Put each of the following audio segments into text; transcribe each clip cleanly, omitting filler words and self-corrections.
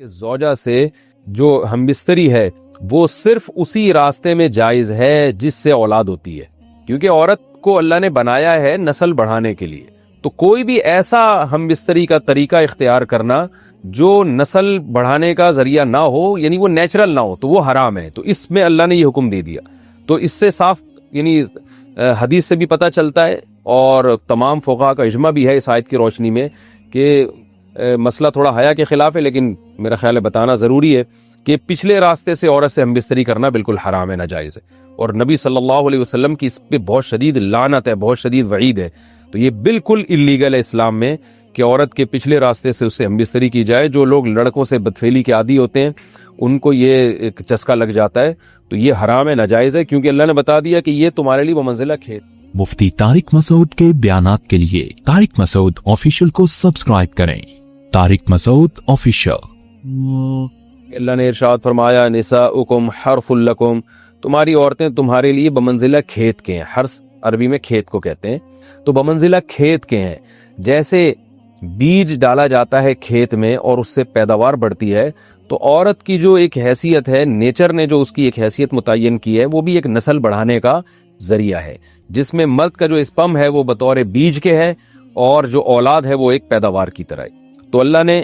زوجہ سے جو ہم بستری ہے وہ صرف اسی راستے میں جائز ہے جس سے اولاد ہوتی ہے، کیونکہ عورت کو اللہ نے بنایا ہے نسل بڑھانے کے لیے. تو کوئی بھی ایسا ہم بستری کا طریقہ اختیار کرنا جو نسل بڑھانے کا ذریعہ نہ ہو، یعنی وہ نیچرل نہ ہو، تو وہ حرام ہے. تو اس میں اللہ نے یہ حکم دے دیا. تو اس سے صاف یعنی حدیث سے بھی پتہ چلتا ہے اور تمام فقہا کا اجماع بھی ہے اس آیت کی روشنی میں کہ مسئلہ تھوڑا حیا کے خلاف ہے، لیکن میرا خیال ہے بتانا ضروری ہے کہ پچھلے راستے سے عورت سے ہم بستری کرنا بالکل حرام ہے، ناجائز ہے. اور نبی صلی اللہ علیہ وسلم کی اس پہ بہت شدید لعنت ہے، بہت شدید وعید ہے. تو یہ بالکل اللیگل ہے اسلام میں کہ عورت کے پچھلے راستے سے اس سے ہم بستری کی جائے. جو لوگ لڑکوں سے بدفعلی کے عادی ہوتے ہیں ان کو یہ ایک چسکا لگ جاتا ہے، تو یہ حرام ہے، ناجائز ہے، کیونکہ اللہ نے بتا دیا کہ یہ تمہارے لیے بمنزلہ کھیت. مفتی طارق مسعود کے بیانات کے لیے طارق مسعود آفیشیل کو سبسکرائب کریں. طارق مسعود آفیشیل. اللہ نے ارشاد فرمایا نساؤکم حرث لکم، تمہاری عورتیں تمہارے لیے بمنزلہ کھیت کے ہیں. حرث عربی میں کھیت کو کہتے ہیں. تو بمنزلہ کھیت کے ہیں. جیسے بیج ڈالا جاتا ہے کھیت میں اور اس سے پیداوار بڑھتی ہے، تو عورت کی جو ایک حیثیت ہے، نیچر نے جو اس کی ایک حیثیت متعین کی ہے، وہ بھی ایک نسل بڑھانے کا ذریعہ ہے، جس میں مرد کا جو اسپم ہے وہ بطور بیج کے ہے اور جو اولاد ہے وہ ایک پیداوار کی طرح ہے. تو اللہ نے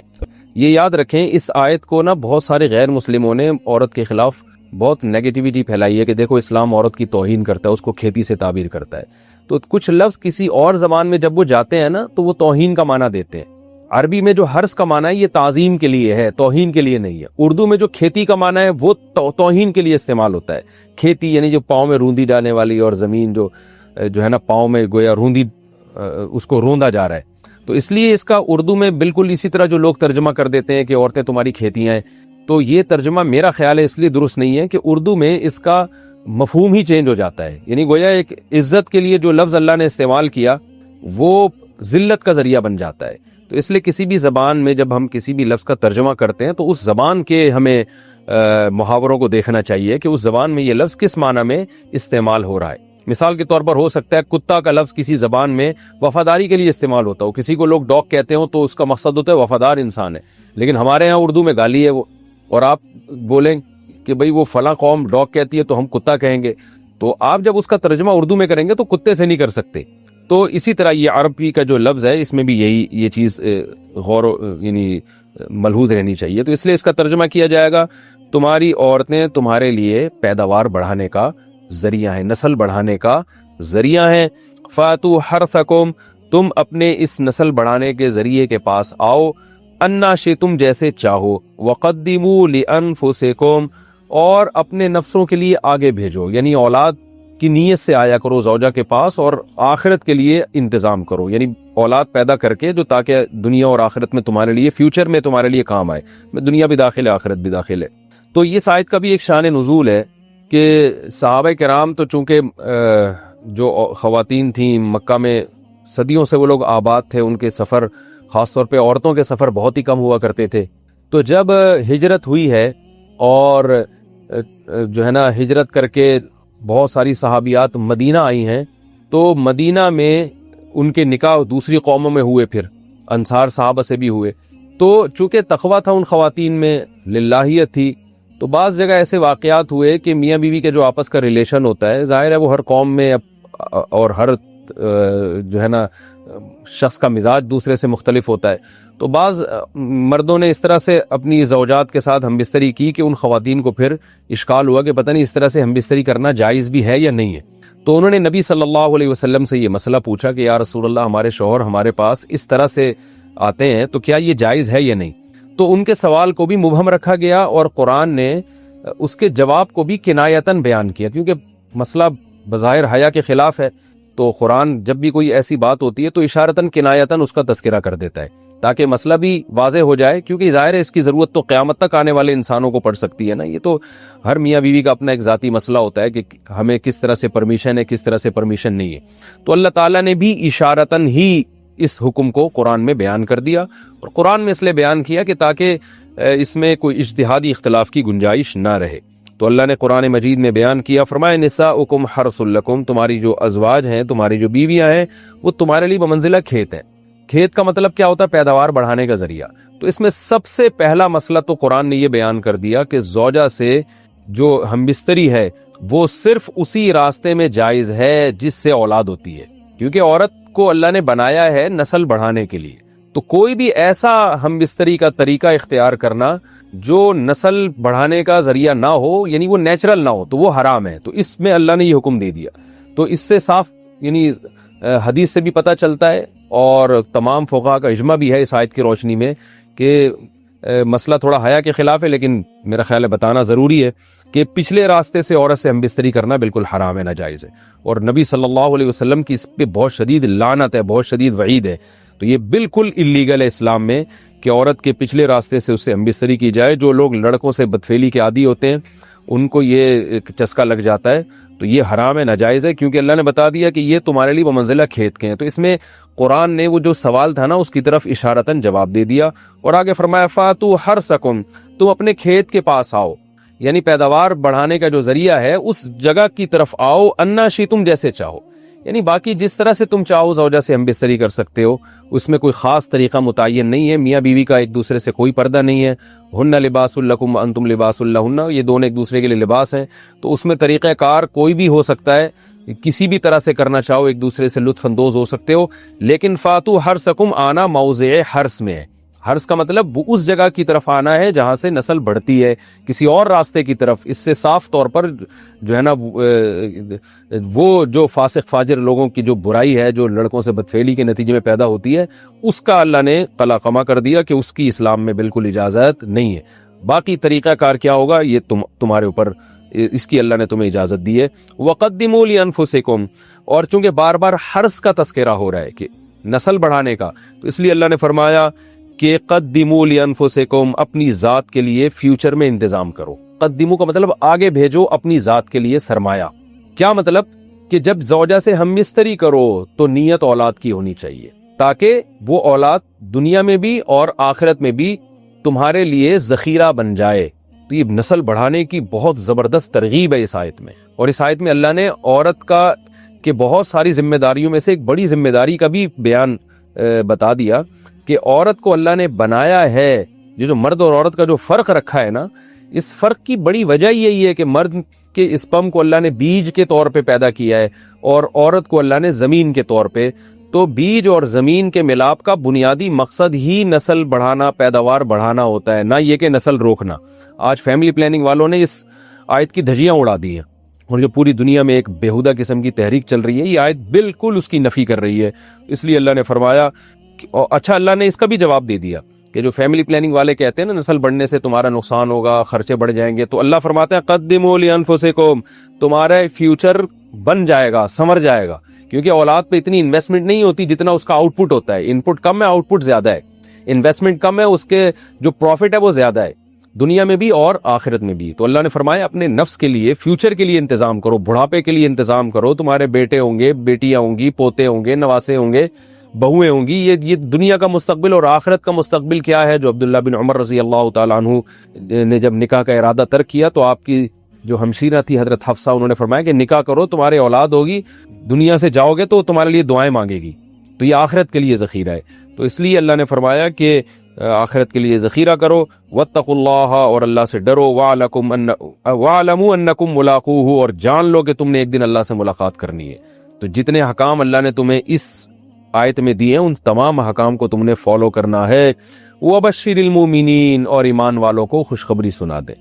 یہ یاد رکھیں، اس آیت کو نا بہت سارے غیر مسلموں نے عورت کے خلاف بہت نیگیٹیوٹی پھیلائی ہے کہ دیکھو اسلام عورت کی توہین کرتا ہے، اس کو کھیتی سے تعبیر کرتا ہے. تو کچھ لفظ کسی اور زبان میں جب وہ جاتے ہیں نا تو وہ توہین کا معنی دیتے ہیں. عربی میں جو حرث کا معنی ہے یہ تعظیم کے لیے ہے، توہین کے لیے نہیں ہے. اردو میں جو کھیتی کا معنی ہے وہ توہین کے لیے استعمال ہوتا ہے. کھیتی یعنی جو پاؤں میں روندی ڈالنے والی، اور زمین جو ہے نا پاؤں میں گویا روندی، اس کو روندا جا رہا ہے. تو اس لیے اس کا اردو میں بالکل اسی طرح جو لوگ ترجمہ کر دیتے ہیں کہ عورتیں تمہاری کھیتیاں ہیں، تو یہ ترجمہ میرا خیال ہے اس لیے درست نہیں ہے کہ اردو میں اس کا مفہوم ہی چینج ہو جاتا ہے. یعنی گویا ایک عزت کے لیے جو لفظ اللہ نے استعمال کیا وہ ذلت کا ذریعہ بن جاتا ہے. تو اس لیے کسی بھی زبان میں جب ہم کسی بھی لفظ کا ترجمہ کرتے ہیں تو اس زبان کے ہمیں محاوروں کو دیکھنا چاہیے کہ اس زبان میں یہ لفظ کس معنی میں استعمال ہو رہا ہے. مثال کے طور پر ہو سکتا ہے کتا کا لفظ کسی زبان میں وفاداری کے لیے استعمال ہوتا ہو، کسی کو لوگ ڈاگ کہتے ہوں تو اس کا مقصد ہوتا ہے وفادار انسان ہے، لیکن ہمارے ہاں اردو میں گالی ہے وہ، اور آپ بولیں کہ بھئی وہ فلاں قوم ڈاگ کہتی ہے تو ہم کتا کہیں گے، تو آپ جب اس کا ترجمہ اردو میں کریں گے تو کتے سے نہیں کر سکتے. تو اسی طرح یہ عربی کا جو لفظ ہے اس میں بھی یہ چیز غور یعنی ملحوظ رہنی چاہیے. تو اس لیے اس کا ترجمہ کیا جائے گا تمہاری عورتیں تمہارے لیے پیداوار بڑھانے کا ذریعہ ہیں، نسل بڑھانے کا ذریعہ ہیں. فاتو حرثکم، تم اپنے اس نسل بڑھانے کے ذریعے کے پاس آؤ، انا شئتم، جیسے چاہو، وقدموا لانفسکم، اور اپنے نفسوں کے لیے آگے بھیجو، یعنی اولاد کی نیت سے آیا کرو زوجہ کے پاس اور آخرت کے لیے انتظام کرو، یعنی اولاد پیدا کر کے جو تاکہ دنیا اور آخرت میں تمہارے لیے، فیوچر میں تمہارے لیے کام آئے. دنیا بھی داخل ہے، آخرت بھی داخل ہے. تو یہ آیت کا بھی ایک شان نزول ہے کہ صحابہ کرام تو چونکہ جو خواتین تھیں مکہ میں صدیوں سے وہ لوگ آباد تھے، ان کے سفر خاص طور پہ عورتوں کے سفر بہت ہی کم ہوا کرتے تھے. تو جب ہجرت ہوئی ہے اور جو ہے نا ہجرت کر کے بہت ساری صحابیات مدینہ آئی ہیں، تو مدینہ میں ان کے نکاح دوسری قوموں میں ہوئے، پھر انصار صحابہ سے بھی ہوئے. تو چونکہ تقویٰ تھا ان خواتین میں، للہیت تھی، تو بعض جگہ ایسے واقعات ہوئے کہ میاں بیوی کے جو آپس کا ریلیشن ہوتا ہے، ظاہر ہے وہ ہر قوم میں اور ہر جو ہے نا شخص کا مزاج دوسرے سے مختلف ہوتا ہے. تو بعض مردوں نے اس طرح سے اپنی زوجات کے ساتھ ہم بستری کی کہ ان خواتین کو پھر اشکال ہوا کہ پتہ نہیں اس طرح سے ہم بستری کرنا جائز بھی ہے یا نہیں ہے. تو انہوں نے نبی صلی اللہ علیہ وسلم سے یہ مسئلہ پوچھا کہ یا رسول اللہ، ہمارے شوہر ہمارے پاس اس طرح سے آتے ہیں تو کیا یہ جائز ہے یا نہیں. تو ان کے سوال کو بھی مبہم رکھا گیا اور قرآن نے اس کے جواب کو بھی کنایتاً بیان کیا، کیونکہ مسئلہ بظاہر حیا کے خلاف ہے. تو قرآن جب بھی کوئی ایسی بات ہوتی ہے تو اشارتاً کنایتاً اس کا تذکرہ کر دیتا ہے تاکہ مسئلہ بھی واضح ہو جائے، کیونکہ ظاہر ہے اس کی ضرورت تو قیامت تک آنے والے انسانوں کو پڑ سکتی ہے نا. یہ تو ہر میاں بیوی کا اپنا ایک ذاتی مسئلہ ہوتا ہے کہ ہمیں کس طرح سے پرمیشن ہے، کس طرح سے پرمیشن نہیں ہے. تو اللہ تعالیٰ نے بھی اشارتاً ہی اس حکم کو قرآن میں بیان کر دیا، اور قرآن میں اس لیے بیان کیا کہ تاکہ اس میں کوئی اجتہادی اختلاف کی گنجائش نہ رہے. تو اللہ نے قرآن مجید میں بیان کیا، فرمایا نساؤکم حرث لکم، تمہاری جو ازواج ہیں، تمہاری جو بیویاں ہیں، وہ تمہارے لیے بمنزلہ کھیت ہیں. کھیت کا مطلب کیا ہوتا ہے؟ پیداوار بڑھانے کا ذریعہ. تو اس میں سب سے پہلا مسئلہ تو قرآن نے یہ بیان کر دیا کہ زوجہ سے جو ہم بستری ہے وہ صرف اسی راستے میں جائز ہے جس سے اولاد ہوتی ہے، کیونکہ عورت کو اللہ نے بنایا ہے نسل بڑھانے کے لیے. تو کوئی بھی ایسا ہم بستری کا طریقہ اختیار کرنا جو نسل بڑھانے کا ذریعہ نہ ہو، یعنی وہ نیچرل نہ ہو، تو وہ حرام ہے. تو اس میں اللہ نے یہ حکم دے دیا. تو اس سے صاف یعنی حدیث سے بھی پتہ چلتا ہے اور تمام فقہا کا اجماع بھی ہے اس آیت کی روشنی میں کہ مسئلہ تھوڑا حیا کے خلاف ہے، لیکن میرا خیال ہے بتانا ضروری ہے کہ پچھلے راستے سے عورت سے ہم بستری کرنا بالکل حرام ہے، ناجائز ہے. اور نبی صلی اللہ علیہ وسلم کی اس پہ بہت شدید لعنت ہے، بہت شدید وعید ہے. تو یہ بالکل اللیگل ہے اسلام میں کہ عورت کے پچھلے راستے سے اس سے ہم بستری کی جائے. جو لوگ لڑکوں سے بدفعلی کے عادی ہوتے ہیں ان کو یہ چسکا لگ جاتا ہے، تو یہ حرام ہے، ناجائز ہے، کیونکہ اللہ نے بتا دیا کہ یہ تمہارے لیے بمنزلہ کھیت کے ہیں. تو اس میں قرآن نے وہ جو سوال تھا نا اس کی طرف اشارتاً جواب دے دیا اور آگے فرمایا فاتو حرثکم، تم اپنے کھیت کے پاس آؤ، یعنی پیداوار بڑھانے کا جو ذریعہ ہے اس جگہ کی طرف آؤ، انا شئتم، جیسے چاہو. یعنی باقی جس طرح سے تم چاہو زوجہ سے ہم بستری کر سکتے ہو، اس میں کوئی خاص طریقہ متعین نہیں ہے. میاں بیوی کا ایک دوسرے سے کوئی پردہ نہیں ہے. ہن لباس لکم وانتم لباس لہن، یہ دونوں ایک دوسرے کے لیے لباس ہیں. تو اس میں طریقہ کار کوئی بھی ہو سکتا ہے، کسی بھی طرح سے کرنا چاہو ایک دوسرے سے لطف اندوز ہو سکتے ہو. لیکن فاتو حرثکم، آنا موضع حرث میں ہے. حرث کا مطلب وہ اس جگہ کی طرف آنا ہے جہاں سے نسل بڑھتی ہے، کسی اور راستے کی طرف. اس سے صاف طور پر جو ہے نا وہ جو فاسق فاجر لوگوں کی جو برائی ہے جو لڑکوں سے بدفعلی کے نتیجے میں پیدا ہوتی ہے، اس کا اللہ نے قلع قمع کر دیا کہ اس کی اسلام میں بالکل اجازت نہیں ہے. باقی طریقہ کار کیا ہوگا یہ تمہارے اوپر، اس کی اللہ نے تمہیں اجازت دی ہے. وَقَدِّمُوا لِأَنفُسِكُمْ، اور چونکہ بار بار حرث کا تذکرہ ہو رہا ہے کہ نسل بڑھانے کا، تو اس لیے اللہ نے فرمایا کہ قدموا لانفسکم، اپنی ذات کے لیے فیوچر میں انتظام کرو. قدموا کا مطلب آگے بھیجو اپنی ذات کے لیے سرمایہ. کیا مطلب کہ جب زوجہ سے ہم بستری کرو تو نیت اولاد کی ہونی چاہیے، تاکہ وہ اولاد دنیا میں بھی اور آخرت میں بھی تمہارے لیے ذخیرہ بن جائے. تو یہ نسل بڑھانے کی بہت زبردست ترغیب ہے اس آیت میں. اور اس آیت میں اللہ نے عورت کا کہ بہت ساری ذمہ داریوں میں سے ایک بڑی ذمہ داری کا بھی بیان بتا دیا کہ عورت کو اللہ نے بنایا ہے. جو مرد اور عورت کا جو فرق رکھا ہے نا، اس فرق کی بڑی وجہ یہی ہے کہ مرد کے اسپم کو اللہ نے بیج کے طور پہ پیدا کیا ہے اور عورت کو اللہ نے زمین کے طور پہ. تو بیج اور زمین کے ملاپ کا بنیادی مقصد ہی نسل بڑھانا، پیداوار بڑھانا ہوتا ہے، نہ یہ کہ نسل روکنا. آج فیملی پلاننگ والوں نے اس آیت کی دھجیاں اڑا دی ہیں، اور جو پوری دنیا میں ایک بےہودہ قسم کی تحریک چل رہی ہے، یہ آیت بالکل اس کی نفی کر رہی ہے. اس لیے اللہ نے فرمایا اچھا، اللہ نے اس کا بھی جواب دے دیا کہ جو فیملی پلاننگ والے کہتے ہیں نا نسل بڑھنے سے تمہارا نقصان ہوگا، خرچے بڑھ جائیں گے، تو اللہ فرماتا ہے قدموا لانفسکم، تمہارا فیوچر بن جائے گا، سنور جائے گا. کیونکہ اولاد پہ اتنی انویسٹمنٹ نہیں ہوتی جتنا اس کا آؤٹ پٹ ہوتا ہے. ان پٹ کم ہے، آؤٹ پٹ زیادہ ہے. انویسٹمنٹ کم ہے، اس کے جو پروفٹ ہے وہ زیادہ ہے، دنیا میں بھی اور آخرت میں بھی. تو اللہ نے فرمایا اپنے نفس کے لیے، فیوچر کے لیے انتظام کرو، بڑھاپے کے لیے انتظام کرو. تمہارے بیٹے ہوں گے، بیٹیاں ہوں گی، پوتے ہوں گے، نواسے ہوں گے، بہویں ہوں گی. یہ دنیا کا مستقبل اور آخرت کا مستقبل کیا ہے. جو عبداللہ بن عمر رضی اللہ تعالیٰ عنہ نے جب نکاح کا ارادہ ترک کیا تو آپ کی جو ہمشیرہ تھی حضرت حفصہ، انہوں نے فرمایا کہ نکاح کرو، تمہارے اولاد ہوگی، دنیا سے جاؤ گے تو تمہارے لیے دعائیں مانگے گی. تو یہ آخرت کے لیے ذخیرہ ہے. تو اس لیے اللہ نے فرمایا کہ آخرت کے لیے ذخیرہ کرو. واتقوا اللہ، اور اللہ سے ڈرو. واعلموا انکم ملاقوہ، اور جان لو کہ تم نے ایک دن اللہ سے ملاقات کرنی ہے. تو جتنے حکام اللہ نے تمہیں اس آیت میں دیے ہیں ان تمام حکام کو تم نے فالو کرنا ہے. وبشر المؤمنین، اور ایمان والوں کو خوشخبری سنا دے.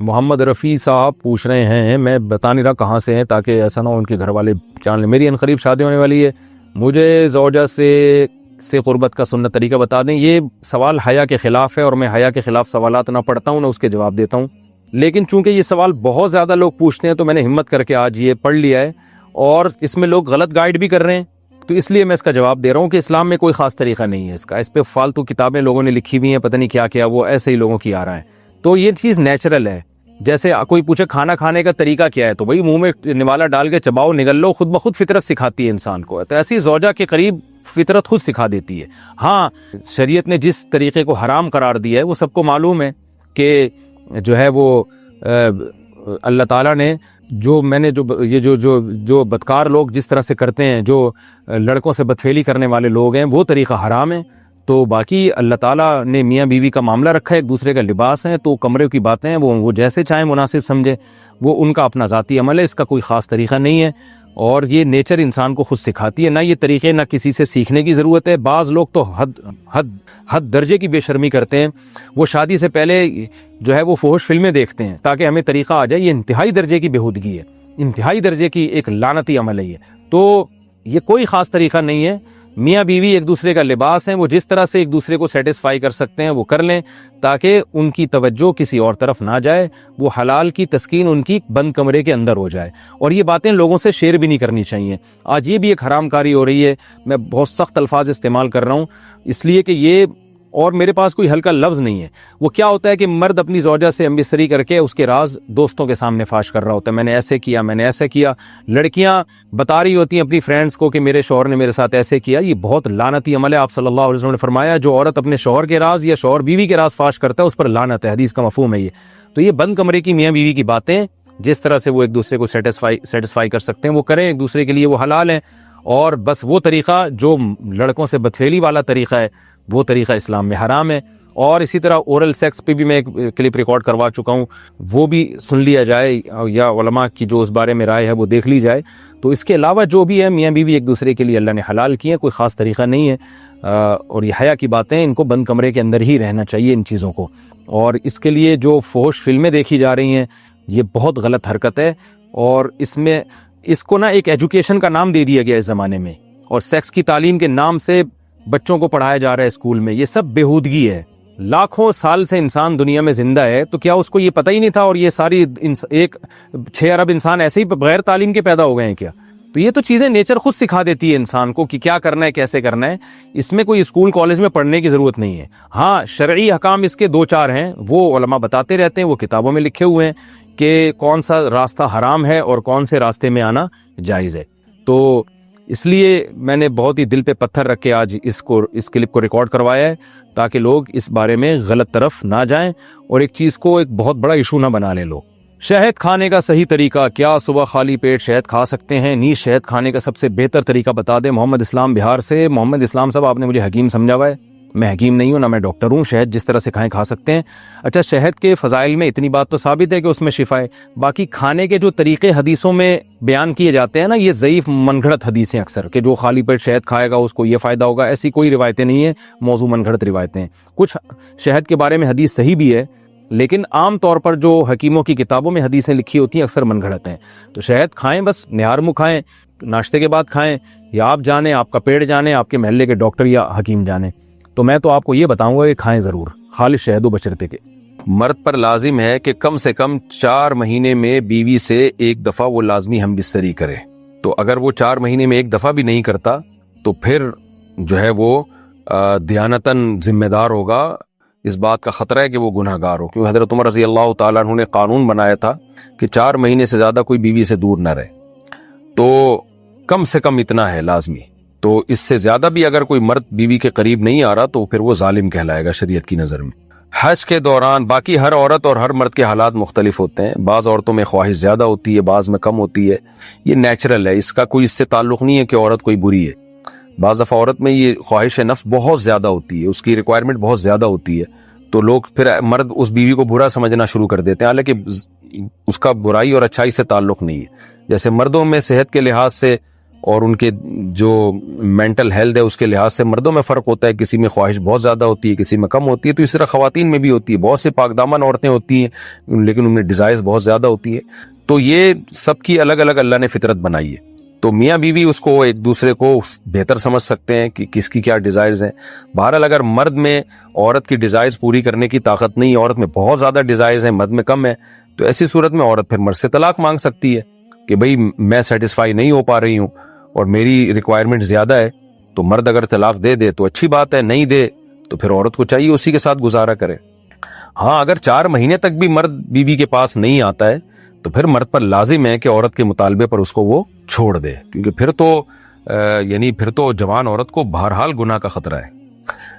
محمد رفیع صاحب پوچھ رہے ہیں، میں بتا نہیں رہا کہاں سے ہیں تاکہ ایسا نہ ہو ان کے گھر والے جان لیں. میری عنقریب شادی ہونے والی ہے، مجھے زوجہ سے قربت کا سنت طریقہ بتا دیں. یہ سوال حیا کے خلاف ہے اور میں حیا کے خلاف سوالات نہ پڑھتا ہوں نہ اس کے جواب دیتا ہوں. لیکن چونکہ یہ سوال بہت زیادہ لوگ پوچھتے ہیں تو میں نے ہمت کر کے آج یہ پڑھ لیا ہے، اور اس میں لوگ غلط گائیڈ بھی کر رہے ہیں. تو اس لیے میں اس کا جواب دے رہا ہوں کہ اسلام میں کوئی خاص طریقہ نہیں ہے اس کا. اس پہ فالتو کتابیں لوگوں نے لکھی ہوئی ہیں، پتہ نہیں کیا کیا، وہ ایسے ہی لوگوں کی آ رہا ہے. تو یہ چیز نیچرل ہے. جیسے کوئی پوچھے کھانا کھانے کا طریقہ کیا ہے، تو بھائی منہ میں نوالا ڈال کے چباؤ، نگل لو، خود بخود فطرت سکھاتی ہے انسان کو. تو ایسی زوجہ کے قریب فطرت خود سکھا دیتی ہے. ہاں، شریعت نے جس طریقے کو حرام قرار دیا ہے وہ سب کو معلوم ہے کہ جو ہے وہ اللہ تعالیٰ نے جو بدکار لوگ جس طرح سے کرتے ہیں، جو لڑکوں سے بدفعلی کرنے والے لوگ ہیں، وہ طریقہ حرام ہے. تو باقی اللہ تعالیٰ نے میاں بیوی کا معاملہ رکھا ہے، ایک دوسرے کا لباس ہے، تو کمرے کی باتیں ہیں وہ جیسے چاہیں مناسب سمجھے، وہ ان کا اپنا ذاتی عمل ہے، اس کا کوئی خاص طریقہ نہیں ہے، اور یہ نیچر انسان کو خود سکھاتی ہے، نہ یہ طریقے نہ کسی سے سیکھنے کی ضرورت ہے۔ بعض لوگ تو حد درجے کی بے شرمی کرتے ہیں، وہ شادی سے پہلے جو ہے وہ فحش فلمیں دیکھتے ہیں تاکہ ہمیں طریقہ آ جائے، یہ انتہائی درجے کی بےہودگی ہے، انتہائی درجے کی ایک لعنتی عمل ہے یہ، تو یہ کوئی خاص طریقہ نہیں ہے۔ میاں بیوی ایک دوسرے کا لباس ہیں، وہ جس طرح سے ایک دوسرے کو سیٹسفائی کر سکتے ہیں وہ کر لیں، تاکہ ان کی توجہ کسی اور طرف نہ جائے، وہ حلال کی تسکین ان کی بند کمرے کے اندر ہو جائے، اور یہ باتیں لوگوں سے شیئر بھی نہیں کرنی چاہیے۔ آج یہ بھی ایک حرام کاری ہو رہی ہے، میں بہت سخت الفاظ استعمال کر رہا ہوں اس لیے کہ یہ، اور میرے پاس کوئی ہلکا لفظ نہیں ہے، وہ کیا ہوتا ہے کہ مرد اپنی زوجہ سے امبستری کر کے اس کے راز دوستوں کے سامنے فاش کر رہا ہوتا ہے، میں نے ایسے کیا، میں نے ایسے کیا، لڑکیاں بتا رہی ہوتی ہیں اپنی فرینڈز کو کہ میرے شوہر نے میرے ساتھ ایسے کیا۔ یہ بہت لعنتی عمل ہے۔ آپ صلی اللہ علیہ وسلم نے فرمایا جو عورت اپنے شوہر کے راز یا شوہر بیوی کے راز فاش کرتا ہے اس پر لعنت ہے، حدیث کا مفہوم ہے یہ۔ تو یہ بند کمرے کی میاں بیوی کی باتیں، جس طرح سے وہ ایک دوسرے کو سیٹسفائی کر سکتے ہیں وہ کریں، ایک دوسرے کے لیے وہ حلال ہیں، اور بس وہ طریقہ جو لڑکوں سے بدفعلی والا طریقہ ہے وہ طریقہ اسلام میں حرام ہے۔ اور اسی طرح اورل سیکس پہ بھی میں ایک کلپ ریکارڈ کروا چکا ہوں، وہ بھی سن لیا جائے، یا علماء کی جو اس بارے میں رائے ہے وہ دیکھ لی جائے۔ تو اس کے علاوہ جو بھی ہے میاں بیوی ایک دوسرے کے لیے اللہ نے حلال کی ہیں، کوئی خاص طریقہ نہیں ہے، اور یہ حیا کی باتیں، ان کو بند کمرے کے اندر ہی رہنا چاہیے ان چیزوں کو۔ اور اس کے لیے جو فحش فلمیں دیکھی جا رہی ہیں یہ بہت غلط حرکت ہے، اور اس کو نا ایک ایجوکیشن کا نام دے دیا گیا اس زمانے میں، اور سیکس کی تعلیم کے نام سے بچوں کو پڑھایا جا رہا ہے اسکول میں، یہ سب بےہودگی ہے۔ لاکھوں سال سے انسان دنیا میں زندہ ہے، تو کیا اس کو یہ پتہ ہی نہیں تھا، اور یہ ساری 6 ارب انسان ایسے ہی بغیر تعلیم کے پیدا ہو گئے ہیں کیا؟ تو یہ تو چیزیں نیچر خود سکھا دیتی ہے انسان کو کہ کیا کرنا ہے، کیسے کرنا ہے، اس میں کوئی اسکول کالج میں پڑھنے کی ضرورت نہیں ہے۔ ہاں شرعی احکام اس کے 2-4 ہیں، وہ علماء بتاتے رہتے ہیں، وہ کتابوں میں لکھے ہوئے ہیں کہ کون سا راستہ حرام ہے اور کون سے راستے میں آنا جائز ہے۔ تو اس لیے میں نے بہت ہی دل پہ پتھر رکھ کے آج اس کلپ کو ریکارڈ کروایا ہے، تاکہ لوگ اس بارے میں غلط طرف نہ جائیں اور ایک چیز کو ایک بہت بڑا ایشو نہ بنا لیں لوگ۔ شہد کھانے کا صحیح طریقہ کیا؟ صبح خالی پیٹ شہد کھا سکتے ہیں؟ نیز شہد کھانے کا سب سے بہتر طریقہ بتا دیں۔ محمد اسلام بہار سے۔ محمد اسلام صاحب، آپ نے مجھے حکیم سمجھا ہوا ہے، میں حکیم نہیں ہوں، نہ میں ڈاکٹر ہوں۔ شہد جس طرح سے کھائیں کھا سکتے ہیں۔ اچھا، شہد کے فضائل میں اتنی بات تو ثابت ہے کہ اس میں شفا ہے، باقی کھانے کے جو طریقے حدیثوں میں بیان کیے جاتے ہیں نا، یہ ضعیف من گھڑت حدیثیں اکثر، کہ جو خالی پیٹ شہد کھائے گا اس کو یہ فائدہ ہوگا، ایسی کوئی روایتیں نہیں ہیں، موضوع من گھڑت روایتیں ہیں۔ کچھ شہد کے بارے میں حدیث صحیح بھی ہے، لیکن عام طور پر جو حکیموں کی کتابوں میں حدیثیں لکھی ہوتی ہیں اکثر من گھڑت ہیں۔ تو شہد کھائیں، بس نہار منہ کھائیں، ناشتے کے بعد کھائیں، یا آپ جانیں، آپ کا پیڑ جانے، آپ کے محلے کے ڈاکٹر یا حکیم جانے۔ تو میں تو آپ کو یہ بتاؤں گا کہ کھائیں ضرور، خالص شہد و بشرطے کے۔ مرد پر لازم ہے کہ کم سے کم 4 مہینے میں بیوی سے ایک دفعہ وہ لازمی ہم بستری کرے، تو اگر وہ 4 مہینے میں ایک دفعہ بھی نہیں کرتا تو پھر جو ہے وہ دیانتاً ذمہ دار ہوگا، اس بات کا خطرہ ہے کہ وہ گناہ گار ہو، کیونکہ حضرت عمر رضی اللہ تعالیٰ عنہ نے قانون بنایا تھا کہ 4 مہینے سے زیادہ کوئی بیوی سے دور نہ رہے، تو کم سے کم اتنا ہے لازمی۔ تو اس سے زیادہ بھی اگر کوئی مرد بیوی کے قریب نہیں آ رہا تو پھر وہ ظالم کہلائے گا شریعت کی نظر میں۔ حج کے دوران، باقی ہر عورت اور ہر مرد کے حالات مختلف ہوتے ہیں، بعض عورتوں میں خواہش زیادہ ہوتی ہے، بعض میں کم ہوتی ہے، یہ نیچرل ہے، اس کا کوئی اس سے تعلق نہیں ہے کہ عورت کوئی بری ہے۔ بعض دفعہ عورت میں یہ خواہش نفس بہت زیادہ ہوتی ہے، اس کی ریکوائرمنٹ بہت زیادہ ہوتی ہے، تو لوگ پھر مرد اس بیوی کو برا سمجھنا شروع کر دیتے ہیں، حالانکہ اس کا برائی اور اچھائی سے تعلق نہیں ہے۔ جیسے مردوں میں صحت کے لحاظ سے اور ان کے جو مینٹل ہیلتھ ہے اس کے لحاظ سے مردوں میں فرق ہوتا ہے، کسی میں خواہش بہت زیادہ ہوتی ہے، کسی میں کم ہوتی ہے، تو اس طرح خواتین میں بھی ہوتی ہے۔ بہت سے پاک دامن عورتیں ہوتی ہیں لیکن ان میں ڈیزائرز بہت زیادہ ہوتی ہے، تو یہ سب کی الگ الگ اللہ نے فطرت بنائی ہے، تو میاں بیوی اس کو ایک دوسرے کو بہتر سمجھ سکتے ہیں کہ کس کی کیا ڈیزائرز ہیں۔ بہرحال اگر مرد میں عورت کی ڈیزائرز پوری کرنے کی طاقت نہیں، عورت میں بہت زیادہ ڈیزائرز ہیں، مرد میں کم ہے، تو ایسی صورت میں عورت پھر مرد سے طلاق مانگ سکتی ہے کہ بھئی میں سیٹسفائی نہیں ہو پا رہی ہوں اور میری ریکوائرمنٹ زیادہ ہے، تو مرد اگر طلاق دے دے تو اچھی بات ہے، نہیں دے تو پھر عورت کو چاہیے اسی کے ساتھ گزارا کرے۔ ہاں اگر 4 مہینے تک بھی مرد بیوی کے پاس نہیں آتا ہے تو پھر مرد پر لازم ہے کہ عورت کے مطالبے پر اس کو وہ چھوڑ دے، کیونکہ پھر تو جوان عورت کو بہرحال گناہ کا خطرہ ہے۔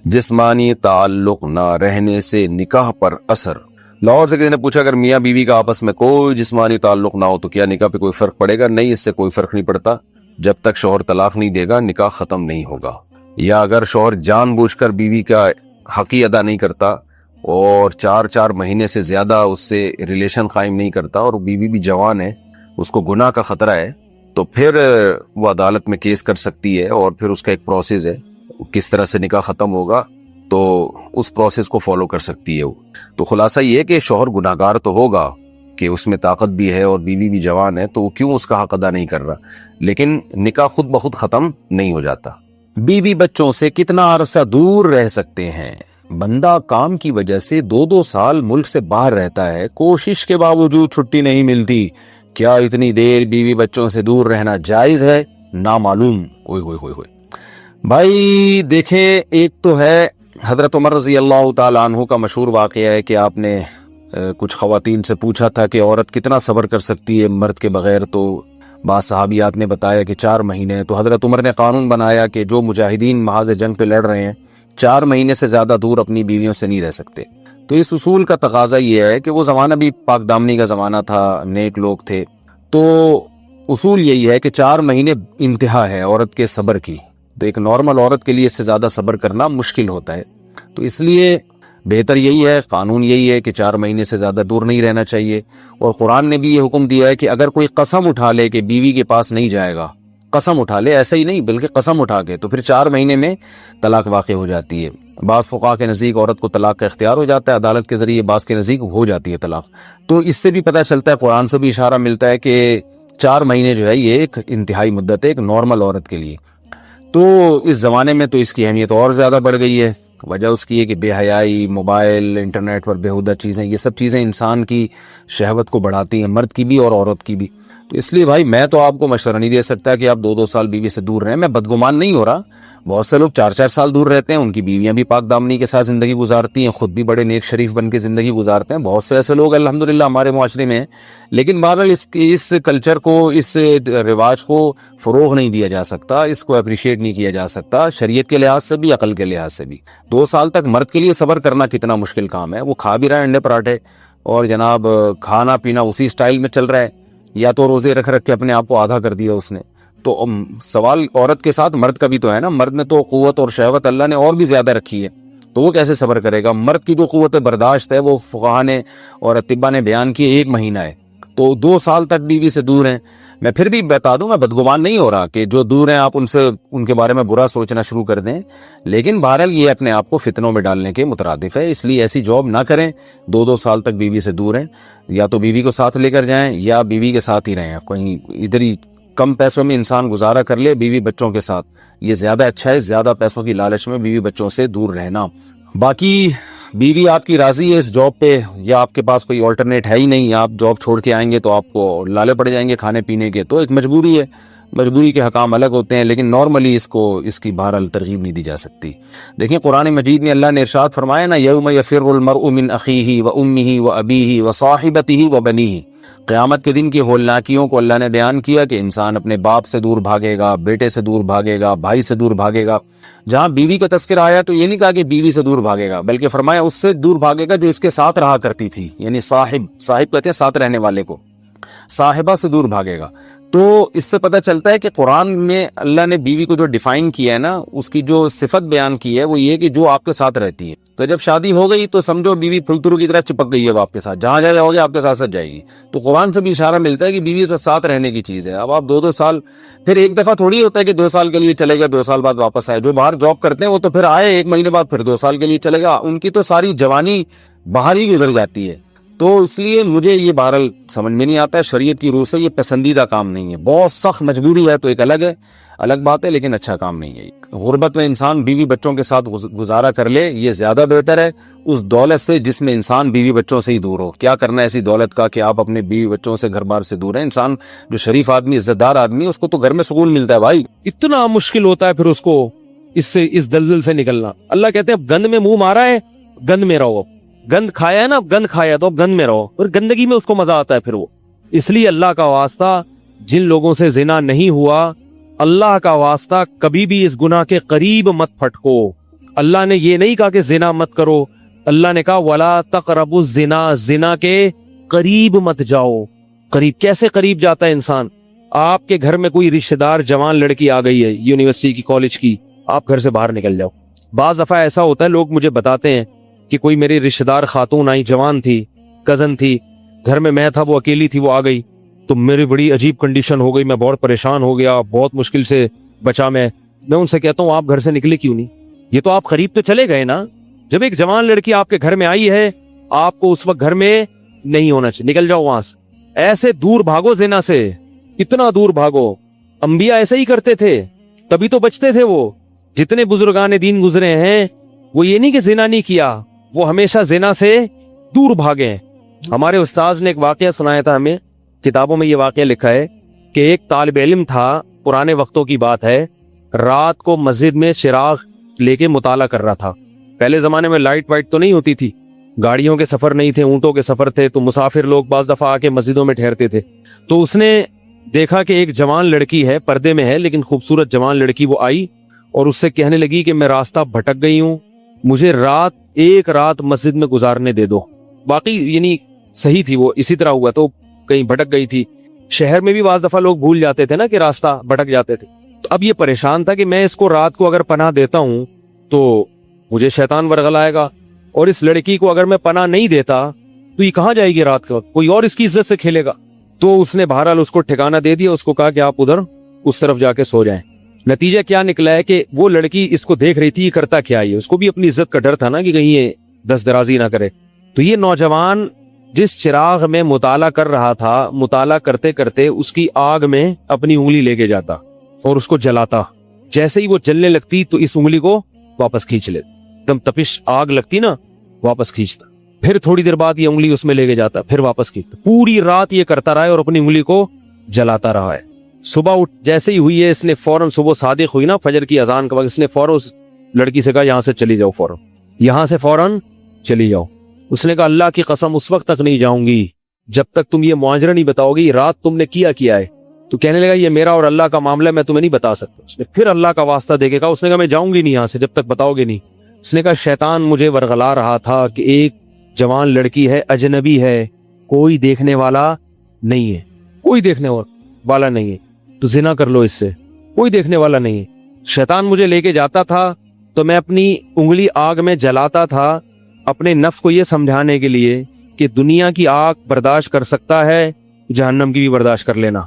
جسمانی تعلق نہ رہنے سے نکاح پر اثر۔ لاہور سے کسی نے پوچھا اگر میاں بیوی کا آپس میں کوئی جسمانی تعلق نہ ہو تو کیا نکاح پہ کوئی فرق پڑے گا؟ نہیں، اس سے کوئی فرق نہیں پڑتا، جب تک شوہر طلاق نہیں دے گا نکاح ختم نہیں ہوگا۔ یا اگر شوہر جان بوجھ کر بیوی کا حق ہی ادا نہیں کرتا اور 4 مہینے سے زیادہ اس سے ریلیشن قائم نہیں کرتا اور بیوی بھی جوان ہے، اس کو گناہ کا خطرہ ہے، تو پھر وہ عدالت میں کیس کر سکتی ہے، اور پھر اس کا ایک پروسیس ہے، کس طرح سے نکاح ختم ہوگا تو اس پروسیس کو فالو کر سکتی ہے وہ۔ تو خلاصہ یہ کہ شوہر گناہگار تو ہوگا کہ اس میں طاقت بھی ہے اور بیوی بھی جوان ہے، تو وہ کیوں اس کا حق ادا نہیں کر رہا، لیکن نکاح خود بخود ختم نہیں ہو جاتا۔ بیوی بچوں سے کتنا عرصہ دور رہ سکتے ہیں؟ بندہ کام کی وجہ سے 2 سال ملک سے باہر رہتا ہے، کوشش کے باوجود چھٹی نہیں ملتی، کیا اتنی دیر بیوی بچوں سے دور رہنا جائز ہے؟ نامعلوم۔ اوئے ہوئے ہوئے ہوئے بھائی دیکھیں، ایک تو ہے حضرت عمر رضی اللہ تعالیٰ عنہ کا مشہور واقعہ ہے کہ آپ نے کچھ خواتین سے پوچھا تھا کہ عورت کتنا صبر کر سکتی ہے مرد کے بغیر، تو بعض صحابیات نے بتایا کہ 4 مہینے۔ تو حضرت عمر نے قانون بنایا کہ جو مجاہدین محاذ جنگ پہ لڑ رہے ہیں 4 مہینے سے زیادہ دور اپنی بیویوں سے نہیں رہ سکتے۔ تو اس اصول کا تقاضا یہ ہے کہ وہ زمانہ بھی پاک دامنی کا زمانہ تھا، نیک لوگ تھے، تو اصول یہی ہے کہ 4 مہینے انتہا ہے عورت کے صبر کی۔ تو ایک نارمل عورت کے لیے اس سے زیادہ صبر کرنا مشکل ہوتا ہے، تو اس لیے بہتر یہی ہے، قانون یہی ہے کہ 4 مہینے سے زیادہ دور نہیں رہنا چاہیے۔ اور قرآن نے بھی یہ حکم دیا ہے کہ اگر کوئی قسم اٹھا لے کہ بیوی کے پاس نہیں جائے گا، قسم اٹھا لے، ایسا ہی نہیں بلکہ قسم اٹھا کے، تو پھر 4 مہینے میں طلاق واقع ہو جاتی ہے۔ بعض فقہا کے نزدیک عورت کو طلاق کا اختیار ہو جاتا ہے عدالت کے ذریعے، بعض کے نزدیک ہو جاتی ہے طلاق۔ تو اس سے بھی پتہ چلتا ہے، قرآن سے بھی اشارہ ملتا ہے کہ 4 مہینے جو ہے یہ ایک انتہائی مدت ہے ایک نارمل عورت کے لیے۔ تو اس زمانے میں تو اس کی اہمیت اور زیادہ بڑھ گئی ہے۔ وجہ اس کی ہے کہ بے حیائی، موبائل، انٹرنیٹ پر بیہودہ چیزیں، یہ سب چیزیں انسان کی شہوت کو بڑھاتی ہیں، مرد کی بھی اور عورت کی بھی۔ تو اس لیے بھائی میں تو آپ کو مشورہ نہیں دے سکتا کہ آپ 2 سال بیوی سے دور رہیں۔ میں بدگمان نہیں ہو رہا، بہت سے لوگ 4 سال دور رہتے ہیں، ان کی بیویاں بھی پاک دامنی کے ساتھ زندگی گزارتی ہیں، خود بھی بڑے نیک شریف بن کے زندگی گزارتے ہیں، بہت سے ایسے لوگ الحمدللہ ہمارے معاشرے میں ہیں۔ لیکن بہرحال اس کلچر کو، اس رواج کو فروغ نہیں دیا جا سکتا، اس کو اپریشیٹ نہیں کیا جا سکتا، شریعت کے لحاظ سے بھی، عقل کے لحاظ سے بھی۔ 2 سال تک مرد کے لیے صبر کرنا کتنا مشکل کام ہے، وہ کھا بھی رہا ہے انڈے پراٹھے اور جناب کھانا پینا اسی سٹائل میں چل رہا ہے، یا تو روزے رکھ کے اپنے آپ کو آدھا کر دیا اس نے۔ تو سوال عورت کے ساتھ مرد کا بھی تو ہے نا، مرد نے تو قوت اور شہوت اللہ نے اور بھی زیادہ رکھی ہے، تو وہ کیسے صبر کرے گا؟ مرد کی جو قوت برداشت ہے وہ فقہا نے اور اطباء نے بیان کی 1 مہینہ ہے، تو 2 سال تک بیوی سے دور ہیں۔ میں پھر بھی بتا دوں، میں بدگمان نہیں ہو رہا کہ جو دور ہیں آپ ان کے بارے میں برا سوچنا شروع کر دیں، لیکن بہرحال یہ اپنے آپ کو فتنوں میں ڈالنے کے مترادف ہے، اس لیے ایسی جاب نہ کریں 2 سال تک بیوی سے دور ہیں، یا تو بیوی کو ساتھ لے کر جائیں یا بیوی کے ساتھ ہی رہیں، کہیں ادھر ہی کم پیسوں میں انسان گزارا کر لے بیوی بچوں کے ساتھ، یہ زیادہ اچھا ہے، زیادہ پیسوں کی لالچ میں بیوی بچوں سے دور رہنا۔ باقی بیوی آپ کی راضی ہے اس جاب پہ، یا آپ کے پاس کوئی آلٹرنیٹ ہے ہی نہیں، آپ جاب چھوڑ کے آئیں گے تو آپ کو لالے پڑ جائیں گے کھانے پینے کے، تو ایک مجبوری ہے، مجبوری کے حکام الگ ہوتے ہیں، لیکن نارملی اس کی بہرحال ترغیب نہیں دی جا سکتی۔ دیکھیں قرآن مجید میں اللہ نے ارشاد فرمایا نا، یوم یفر المرء من اخیہ و امہ و ابیہ و صاحبتہ و بنیہ، قیامت کے دن کی ہولناکیوں کو اللہ نے بیان کیا کہ انسان اپنے باپ سے دور بھاگے گا، بیٹے سے دور بھاگے گا، بھائی سے دور بھاگے گا۔ جہاں بیوی کا تذکرہ آیا تو یہ نہیں کہا کہ بیوی سے دور بھاگے گا، بلکہ فرمایا اس سے دور بھاگے گا جو اس کے ساتھ رہا کرتی تھی، یعنی صاحب کہتے ہیں ساتھ رہنے والے کو، صاحبہ سے دور بھاگے گا۔ تو اس سے پتہ چلتا ہے کہ قرآن میں اللہ نے بیوی کو جو ڈیفائن کیا ہے نا، اس کی جو صفت بیان کی ہے وہ یہ کہ جو آپ کے ساتھ رہتی ہے۔ تو جب شادی ہو گئی تو سمجھو بیوی پھلترو کی طرح چپک گئی ہے آپ کے ساتھ، جہاں جاؤ گے آپ کے ساتھ جائے گی۔ تو قرآن سے بھی اشارہ ملتا ہے کہ بیوی سے ساتھ رہنے کی چیز ہے۔ اب آپ 2 سال، پھر ایک دفعہ تھوڑی ہوتا ہے کہ 2 سال کے لیے چلے گا 2 سال بعد واپس آئے، جو باہر جاب کرتے ہیں وہ تو پھر آئے 1 مہینے بعد پھر 2 سال کے لیے چلے گا، ان کی تو ساری جوانی باہر ہی گزر جاتی ہے۔ تو اس لیے مجھے یہ بہرحال سمجھ میں نہیں آتا ہے، شریعت کی روح سے یہ پسندیدہ کام نہیں ہے، بہت سخت مجبوری ہے تو ایک الگ بات ہے، لیکن اچھا کام نہیں ہے۔ غربت میں انسان بیوی بچوں کے ساتھ گزارا کر لے، یہ زیادہ بہتر ہے اس دولت سے جس میں انسان بیوی بچوں سے ہی دور ہو۔ کیا کرنا ہے ایسی دولت کا کہ آپ اپنے بیوی بچوں سے گھر بار سے دور ہیں؟ انسان جو شریف آدمی، عزت دار آدمی، اس کو تو گھر میں سکون ملتا ہے بھائی، اتنا مشکل ہوتا ہے پھر اس کو اس دلدل سے نکلنا۔ اللہ کہتے ہیں اب گند میں منہ مارا ہے، گند میں رہو، گند کھایا ہے نا، اب گند کھایا تو اب گند میں رہو، اور گندگی میں اس کو مزہ آتا ہے پھر وہ۔ اس لیے اللہ کا واسطہ جن لوگوں سے زنا نہیں ہوا، اللہ کا واسطہ کبھی بھی اس گناہ کے قریب مت پھٹکو۔ اللہ نے یہ نہیں کہا کہ زنا مت کرو، اللہ نے کہا وَلَا تَقْرَبُوا الزِّنَا، زنا کے قریب مت جاؤ۔ قریب کیسے قریب جاتا ہے انسان؟ آپ کے گھر میں کوئی رشتہ دار جوان لڑکی آ گئی ہے یونیورسٹی کی، کالج کی، آپ گھر سے باہر نکل جاؤ. بعض دفعہ ایسا ہوتا ہے لوگ مجھے بتاتے ہیں کہ کوئی میری رشتہ دار خاتون آئی, جوان تھی, کزن تھی, گھر میں تھا, وہ اکیلی تھی, وہ آ گئی تو میری بڑی عجیب کنڈیشن ہو گئی, میں بہت پریشان ہو گیا, بہت مشکل سے بچا. میں ان سے کہتا ہوں آپ گھر سے نکلے کیوں نہیں؟ یہ تو آپ قریب تو چلے گئے نا. جب ایک جوان لڑکی آپ کے گھر میں آئی ہے, آپ کو اس وقت گھر میں نہیں ہونا چاہیے, نکل جاؤ وہاں سے. ایسے دور بھاگو زنا سے, اتنا دور بھاگو. انبیاء ایسا ہی کرتے تھے, تبھی تو بچتے تھے. وہ جتنے بزرگان دین گزرے ہیں وہ یہ نہیں کہ زنا نہیں کیا, وہ ہمیشہ زنا سے دور بھاگے. ہمارے استاذ نے ایک واقعہ سنایا تھا ہمیں, کتابوں میں یہ واقعہ لکھا ہے کہ ایک طالب علم تھا, پرانے وقتوں کی بات ہے, رات کو مسجد میں چراغ لے کے مطالعہ کر رہا تھا. پہلے زمانے میں لائٹ وائٹ تو نہیں ہوتی تھی, گاڑیوں کے سفر نہیں تھے, اونٹوں کے سفر تھے, تو مسافر لوگ بعض دفعہ آ کے مسجدوں میں ٹھہرتے تھے. تو اس نے دیکھا کہ ایک جوان لڑکی ہے, پردے میں ہے لیکن خوبصورت جوان لڑکی. وہ آئی اور اس سے کہنے لگی کہ میں راستہ بھٹک گئی ہوں, مجھے ایک رات مسجد میں گزارنے دے دو. باقی یعنی صحیح تھی, وہ اسی طرح ہوا تو کہیں بھٹک گئی تھی. شہر میں بھی بعض دفعہ لوگ بھول جاتے تھے نا کہ راستہ بھٹک جاتے تھے. تو اب یہ پریشان تھا کہ میں اس کو رات کو اگر پناہ دیتا ہوں تو مجھے شیطان ورغلائے گا, اور اس لڑکی کو اگر میں پناہ نہیں دیتا تو یہ کہاں جائے گی رات کے وقت, کوئی اور اس کی عزت سے کھیلے گا. تو اس نے بہرحال اس کو ٹھکانہ دے دیا, اس کو کہا کہ آپ ادھر اس طرف جا کے سو جائیں. نتیجہ کیا نکلا ہے کہ وہ لڑکی اس کو دیکھ رہی تھی یہ کرتا کیا ہے, اس کو بھی اپنی عزت کا ڈر تھا نا کہ کہیں یہ دست درازی نہ کرے. تو یہ نوجوان جس چراغ میں مطالعہ کر رہا تھا, مطالعہ کرتے کرتے اس کی آگ میں اپنی انگلی لے کے جاتا اور اس کو جلاتا. جیسے ہی وہ جلنے لگتی تو اس انگلی کو واپس کھینچ لے, دم تپش آگ لگتی نا, واپس کھینچتا. پھر تھوڑی دیر بعد یہ انگلی اس میں لے کے جاتا, پھر واپس کھینچتا. پوری رات یہ کرتا رہا ہے اور اپنی انگلی کو جلاتا رہا ہے. صبح اٹھ جیسے ہی ہوئی ہے, اس نے فوراً, صبح صادق ہوئی نا فجر کی اذان کا وقت, اس نے فوراً اس لڑکی سے کہا یہاں سے چلی جاؤ, فوراً یہاں سے فوراً چلی جاؤ. اس نے کہا اللہ کی قسم اس وقت تک نہیں جاؤں گی جب تک تم یہ معاجرہ نہیں بتاؤ گی, رات تم نے کیا ہے. تو کہنے لگا یہ میرا اور اللہ کا معاملہ ہے, میں تمہیں نہیں بتا سکتا. اس نے پھر اللہ کا واسطہ دے کے کہا, اس نے کہا میں جاؤں گی نہیں یہاں سے جب تک بتاؤ گے نہیں. اس نے کہا شیطان مجھے ورغلا رہا تھا کہ ایک جوان لڑکی ہے, اجنبی ہے, کوئی دیکھنے والا نہیں ہے, کوئی دیکھنے والا نہیں ہے, تو زنا کر لو اس سے, کوئی دیکھنے والا نہیں ہے. شیطان مجھے لے کے جاتا تھا تو میں اپنی انگلی آگ میں جلاتا تھا, اپنے نفس کو یہ سمجھانے کے لیے کہ دنیا کی آگ برداشت کر سکتا ہے, جہنم کی بھی برداشت کر لینا,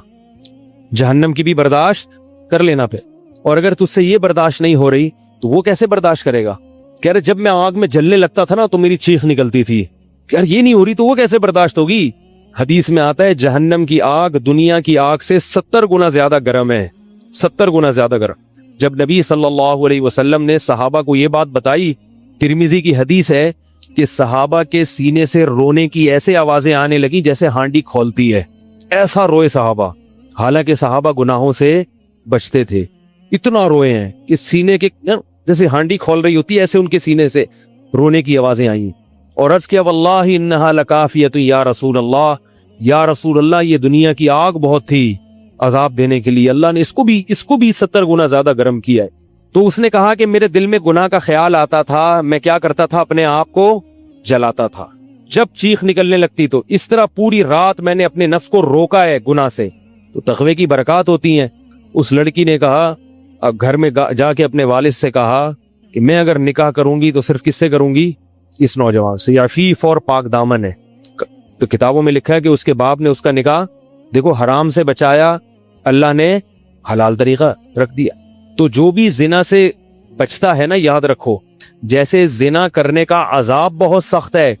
جہنم کی بھی برداشت کر لینا پہ. اور اگر تجھ سے یہ برداشت نہیں ہو رہی تو وہ کیسے برداشت کرے گا؟ کہہ رہے جب میں آگ میں جلنے لگتا تھا نا تو میری چیخ نکلتی تھی. کہ یار یہ نہیں ہو رہی تو وہ کیسے برداشت ہوگی؟ حدیث میں آتا ہے جہنم کی آگ دنیا کی آگ سے 70 گنا زیادہ گرم ہے, 70 گنا زیادہ گرم. جب نبی صلی اللہ علیہ وسلم نے صحابہ کو یہ بات بتائی, ترمذی کی حدیث ہے کہ صحابہ کے سینے سے رونے کی ایسے آوازیں آنے لگی جیسے ہانڈی کھولتی ہے, ایسا روئے صحابہ. حالانکہ صحابہ گناہوں سے بچتے تھے, اتنا روئے ہیں کہ سینے کے جیسے ہانڈی کھول رہی ہوتی ہے ایسے ان کے سینے سے رونے کی آوازیں آئیں. اور عرض کیا واللہ انہا لکافیۃ یا رسول اللہ, یا رسول اللہ یہ دنیا کی آگ بہت تھی عذاب دینے کے لیے, اللہ نے اس کو بھی 70 گنا زیادہ گرم کیا ہے. تو اس نے کہا کہ میرے دل میں گناہ کا خیال آتا تھا, میں کیا کرتا تھا, اپنے آپ کو جلاتا تھا جب چیخ نکلنے لگتی. تو اس طرح پوری رات میں نے اپنے نفس کو روکا ہے گناہ سے, تو تقوی کی برکات ہوتی ہیں. اس لڑکی نے کہا, اب گھر میں جا کے اپنے والد سے کہا کہ میں اگر نکاح کروں گی تو صرف کس سے کروں گی, اس نوجوان سے, یا عفیف اور پاک دامن ہے. تو کتابوں میں لکھا ہے کہ اس کے باپ نے اس کا نکاح دیکھو حرام سے بچایا, اللہ نے حلال طریقہ رکھ دیا. تو جو بھی زنا سے بچتا ہے نا, یاد رکھو جیسے زنا کرنے کا عذاب بہت سخت ہے,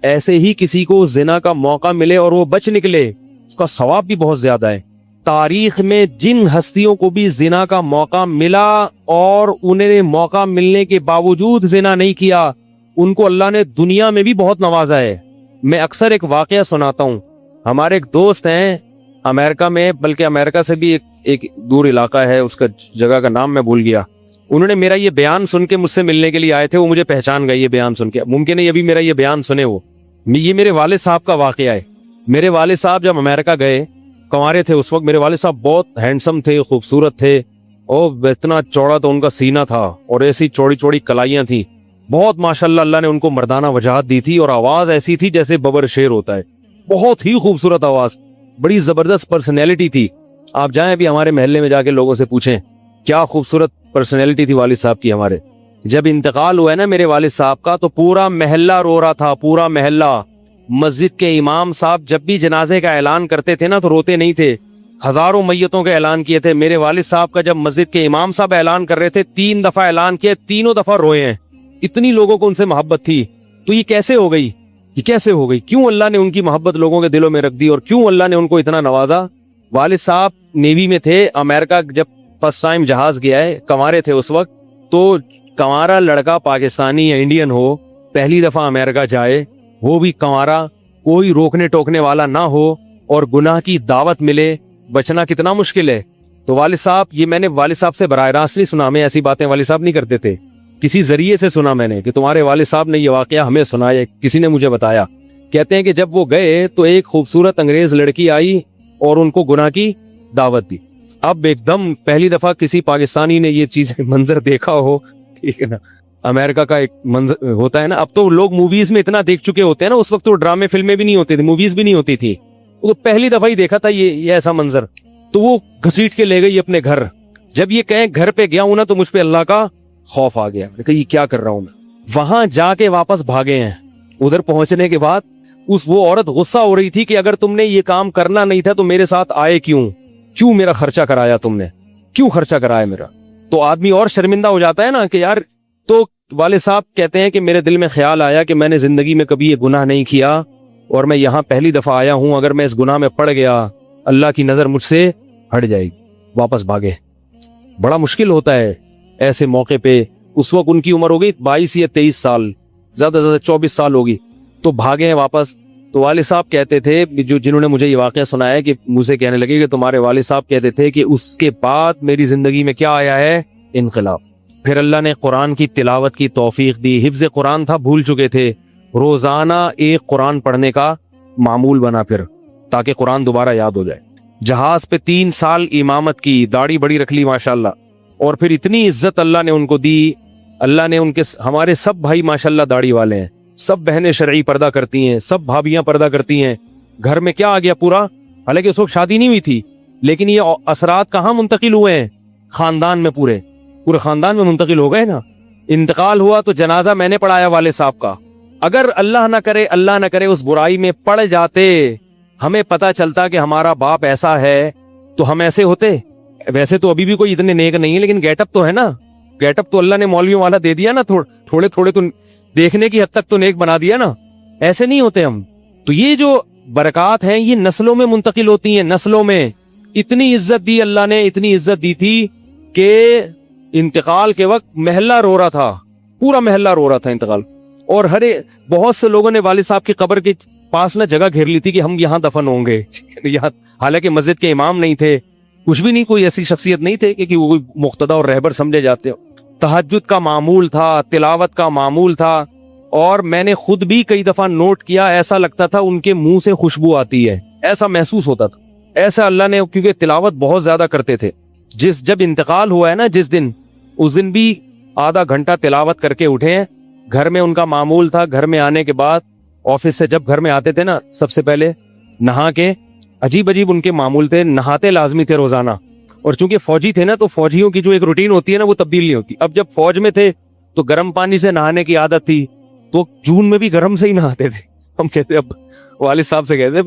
ایسے ہی کسی کو زنا کا موقع ملے اور وہ بچ نکلے, اس کا ثواب بھی بہت زیادہ ہے. تاریخ میں جن ہستیوں کو بھی زنا کا موقع ملا اور انہیں موقع ملنے کے باوجود زنا نہیں کیا, ان کو اللہ نے دنیا میں بھی بہت نوازا ہے. میں اکثر ایک واقعہ سناتا ہوں. ہمارے ایک دوست ہیں امریکہ میں, بلکہ امریکہ سے بھی ایک دور علاقہ ہے, اس کا جگہ کا نام میں بھول گیا. انہوں نے میرا یہ بیان سن کے مجھ سے ملنے کے لیے آئے تھے, وہ مجھے پہچان گئے یہ بیان سن کے. ممکن ہے یہ بھی میرا یہ بیان سنے, وہ یہ میرے والد صاحب کا واقعہ ہے. میرے والد صاحب جب امریکہ گئے, کنوارے تھے اس وقت, میرے والد صاحب بہت ہینڈسم تھے, خوبصورت تھے, اور اتنا چوڑا تو ان کا سینہ تھا اور ایسی چوڑی چوڑی کلائیاں تھیں, بہت ماشاءاللہ اللہ نے ان کو مردانہ وجاہت دی تھی, اور آواز ایسی تھی جیسے ببر شیر ہوتا ہے, بہت ہی خوبصورت آواز, بڑی زبردست پرسنالٹی تھی. آپ جائیں ابھی ہمارے محلے میں جا کے لوگوں سے پوچھیں کیا خوبصورت پرسنالٹی تھی والد صاحب کی ہمارے. جب انتقال ہوا ہے نا میرے والد صاحب کا تو پورا محلہ رو رہا تھا, پورا محلہ. مسجد کے امام صاحب جب بھی جنازے کا اعلان کرتے تھے نا تو روتے نہیں تھے. ہزاروں میتوں کا اعلان کیے تھے. میرے والد صاحب کا جب مسجد کے امام صاحب اعلان کر رہے تھے 3 دفعہ اعلان کیے, تینوں دفعہ روئے ہیں. اتنی لوگوں کو ان سے محبت تھی. تو یہ کیسے ہو گئی, یہ کیسے ہو گئی؟ کیوں اللہ نے ان کی محبت لوگوں کے دلوں میں رکھ دی اور کیوں اللہ نے ان کو اتنا نوازا؟ والد صاحب نیوی میں تھے, امریکہ جب فرسٹ ٹائم جہاز گیا ہے, کنوارے تھے اس وقت, تو کنوارا لڑکا پاکستانی یا انڈین ہو پہلی دفعہ امریکہ جائے, وہ بھی کنوارا, کوئی روکنے ٹوکنے والا نہ ہو اور گناہ کی دعوت ملے, بچنا کتنا مشکل ہے. تو والد صاحب, یہ میں نے والد صاحب سے براہ راست نہیں سنا, میں ایسی باتیں والد صاحب نہیں کرتے تھے, کسی ذریعے سے سنا میں نے کہ تمہارے والد صاحب نے یہ واقعہ ہمیں سنایا, کسی نے مجھے بتایا. کہتے ہیں کہ جب وہ گئے تو ایک خوبصورت انگریز لڑکی آئی اور ان کو گناہ کی دعوت دی. اب ایک دم پہلی دفعہ کسی پاکستانی نے یہ چیز منظر دیکھا ہو, ٹھیک ہے نا, امریکہ کا ایک منظر ہوتا ہے نا. اب تو لوگ موویز میں اتنا دیکھ چکے ہوتے ہیں نا, اس وقت تو ڈرامے فلمیں بھی نہیں ہوتے تھے, موویز بھی نہیں ہوتی تھی, وہ تو پہلی دفعہ ہی دیکھا تھا یہ ایسا منظر. تو وہ گھسیٹ کے لے گئی اپنے گھر. جب یہ کہیں گھر پہ گیا ہوں نا تو مجھ پہ اللہ کا خوف آ گیا کہ یہ کیا کر رہا ہوں میں. وہاں جا کے واپس بھاگے ہیں. ادھر پہنچنے کے بعد وہ عورت غصہ ہو رہی تھی کہ اگر تم نے یہ کام کرنا نہیں تھا تو میرے ساتھ آئے کیوں میرا خرچہ کرایا تم نے, کیوں خرچہ کرایا میرا. تو آدمی اور شرمندہ ہو جاتا ہے نا کہ یار. تو والد صاحب کہتے ہیں کہ میرے دل میں خیال آیا کہ میں نے زندگی میں کبھی یہ گناہ نہیں کیا اور میں یہاں پہلی دفعہ آیا ہوں, اگر میں اس گناہ میں پڑ گیا اللہ کی نظر مجھ سے ہٹ جائے گی. واپس بھاگے. بڑا مشکل ہوتا ہے ایسے موقع پہ. اس وقت ان کی عمر ہوگی 22 یا 23 سال, زیادہ سے زیادہ 24 سال ہوگی. تو بھاگے ہیں واپس. تو والد صاحب کہتے تھے, جنہوں نے مجھے یہ واقعہ سنایا, کہ مجھے کہنے لگے کہ تمہارے والد صاحب کہتے تھے کہ اس کے بعد میری زندگی میں کیا آیا ہے, انقلاب. پھر اللہ نے قرآن کی تلاوت کی توفیق دی. حفظ قرآن تھا, بھول چکے تھے. روزانہ ایک قرآن پڑھنے کا معمول بنا پھر, تاکہ قرآن دوبارہ یاد ہو جائے. جہاز پہ 3 سال امامت کی, داڑھی بڑی رکھ لی ماشاءاللہ. اور پھر اتنی عزت اللہ نے ان کو دی. اللہ نے ان کے, ہمارے سب بھائی ماشاءاللہ داڑھی والے ہیں, سب بہنیں شرعی پردہ کرتی ہیں, سب بھابیاں پردہ کرتی ہیں. گھر میں کیا آ گیا پورا, حالانکہ اس وقت شادی نہیں ہوئی تھی, لیکن یہ اثرات کہاں منتقل ہوئے ہیں, خاندان میں, پورے خاندان میں منتقل ہو گئے نا. انتقال ہوا تو جنازہ میں نے پڑھایا والد صاحب کا. اگر اللہ نہ کرے اس برائی میں پڑ جاتے, ہمیں پتہ چلتا کہ ہمارا باپ ایسا ہے, تو ہم ایسے ہوتے. ویسے تو ابھی بھی کوئی اتنے نیک نہیں ہے, لیکن گیٹ اپ تو ہے نا, گیٹ اپ تو اللہ نے مولویوں والا دے دیا نا, تھوڑے تو دیکھنے کی حد تک تو نیک بنا دیا نا. ایسے نہیں ہوتے ہم. تو یہ جو برکات ہیں یہ نسلوں میں منتقل ہوتی ہیں, نسلوں میں. اتنی عزت دی اللہ نے, اتنی عزت دی تھی کہ انتقال کے وقت محلہ رو رہا تھا, پورا محلہ رو رہا تھا انتقال. اور بہت سے لوگوں نے والد صاحب کی قبر کے پاس نہ جگہ گھیر لی تھی کہ ہم یہاں دفن ہوں گے. حالانکہ مسجد کے امام نہیں تھے, کچھ بھی نہیں, کوئی ایسی شخصیت نہیں تھے کہ وہ مقتدی اور رہبر سمجھے جاتے ہو. تہجد کا معمول تھا, تلاوت کا معمول تھا. اور میں نے خود بھی کئی دفعہ نوٹ کیا, ایسا لگتا تھا ان کے منہ سے خوشبو آتی ہے, ایسا محسوس ہوتا تھا. ایسا اللہ نے, کیونکہ تلاوت بہت زیادہ کرتے تھے. جب انتقال ہوا ہے نا جس دن, اس دن بھی آدھا گھنٹہ تلاوت کر کے اٹھے ہیں. گھر میں ان کا معمول تھا, گھر میں آنے کے بعد آفس سے جب گھر میں آتے تھے نا, سب سے پہلے نہا کے, عجیب ان کے معمول تھے, نہاتے لازمی تھے روزانہ. اور چونکہ فوجی تھے نا, تو فوجیوں کی جو ایک روٹین ہوتی ہے نا وہ تبدیل نہیں ہوتی. اب جب فوج میں تھے تو گرم پانی سے نہانے کی عادت تھی, تو جون میں بھی گرم سے ہی نہاتے تھے. ہم کہتے, اب والد صاحب سے کہتے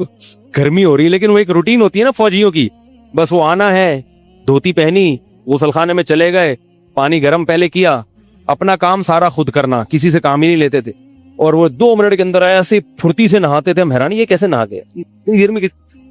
گرمی ہو رہی ہے, لیکن وہ ایک روٹین ہوتی ہے نا فوجیوں کی, بس وہ آنا ہے, دھوتی پہنی, غسل خانے میں چلے گئے, پانی گرم پہلے کیا, اپنا کام سارا خود کرنا, کسی سے کام ہی نہیں لیتے تھے. اور وہ 2 منٹ کے اندر ایسے پھرتی سے نہاتے تھے, ہم حیران, یہ کیسے نہا گئے اتنی دیر میں.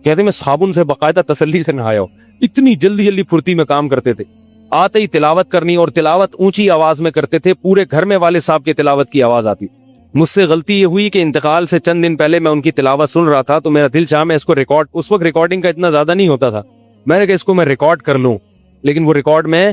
کہتے میں صابن سے باقاعدہ تسلی سے نہایا ہوں, اتنی جلدی پھرتی میں کام کرتے تھے. آتے ہی تلاوت کرنی, اور تلاوت اونچی آواز میں کرتے تھے. پورے گھر میں والد صاحب کے تلاوت کی آواز آتی. مجھ سے غلطی یہ ہوئی کہ انتقال سے چند دن پہلے میں ان کی تلاوت سن رہا تھا, تو میرا دل چاہا میں اس کو ریکارڈ, اس وقت ریکارڈنگ کا اتنا زیادہ نہیں ہوتا تھا, میں نے کہا اس کو میں ریکارڈ کر لوں, لیکن وہ ریکارڈ میں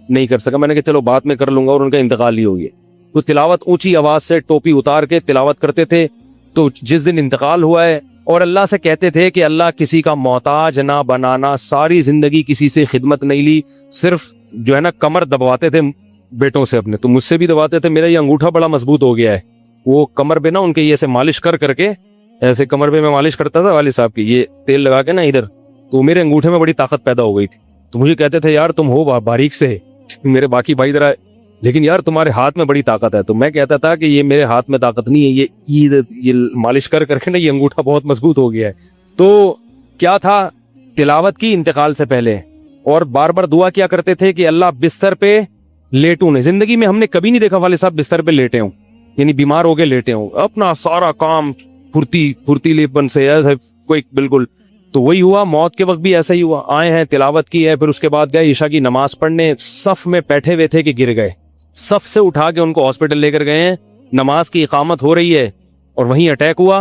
نہیں کر سکا. میں نے کہا چلو بعد میں کر لوں گا, اور ان کا انتقال ہی ہو گیا. تو تلاوت اونچی آواز سے ٹوپی اتار کے تلاوت کرتے تھے. تو جس دن انتقال ہوا ہے, اور اللہ سے کہتے تھے کہ اللہ کسی کا محتاج نہ بنانا, ساری زندگی کسی سے خدمت نہیں لی, صرف جو ہے نا کمر دبواتے تھے بیٹوں سے اپنے. تو مجھ سے بھی دباتے تھے, میرا یہ انگوٹھا بڑا مضبوط ہو گیا ہے. وہ کمر پہ نا ان کے یہ ایسے مالش کر کے, ایسے کمر پہ میں مالش کرتا تھا والد صاحب کی, یہ تیل لگا کے نا ادھر, تو میرے انگوٹھے میں بڑی طاقت پیدا ہو گئی تھی. تو مجھے کہتے تھے یار تم ہو باریک سے میرے باقی بھائی ذرا، لیکن یار تمہارے ہاتھ میں بڑی طاقت ہے. تو میں کہتا تھا کہ یہ میرے ہاتھ میں طاقت نہیں ہے، یہ مالش کر کر کے نا یہ انگوٹھا بہت مضبوط ہو گیا ہے. تو کیا تھا، تلاوت کی انتقال سے پہلے، اور بار بار دعا کیا کرتے تھے کہ اللہ بستر پہ لیٹوں نہیں. زندگی میں ہم نے کبھی نہیں دیکھا والد صاحب بستر پہ لیٹے ہوں، یعنی بیمار ہو کے لیٹے ہوں، اپنا سارا کام پھرتیلے پن سے ایسے کوئی بالکل. تو وہی ہوا، موت کے وقت بھی ایسا ہی ہوا. آئے ہیں، تلاوت کی ہے، پھر اس کے بعد گئے عشاء کی نماز پڑھنے، صف میں بیٹھے ہوئے تھے کہ گر گئے. صف سے اٹھا کے ان کو ہاسپٹل لے کر گئے ہیں، نماز کی اقامت ہو رہی ہے اور وہیں اٹیک ہوا،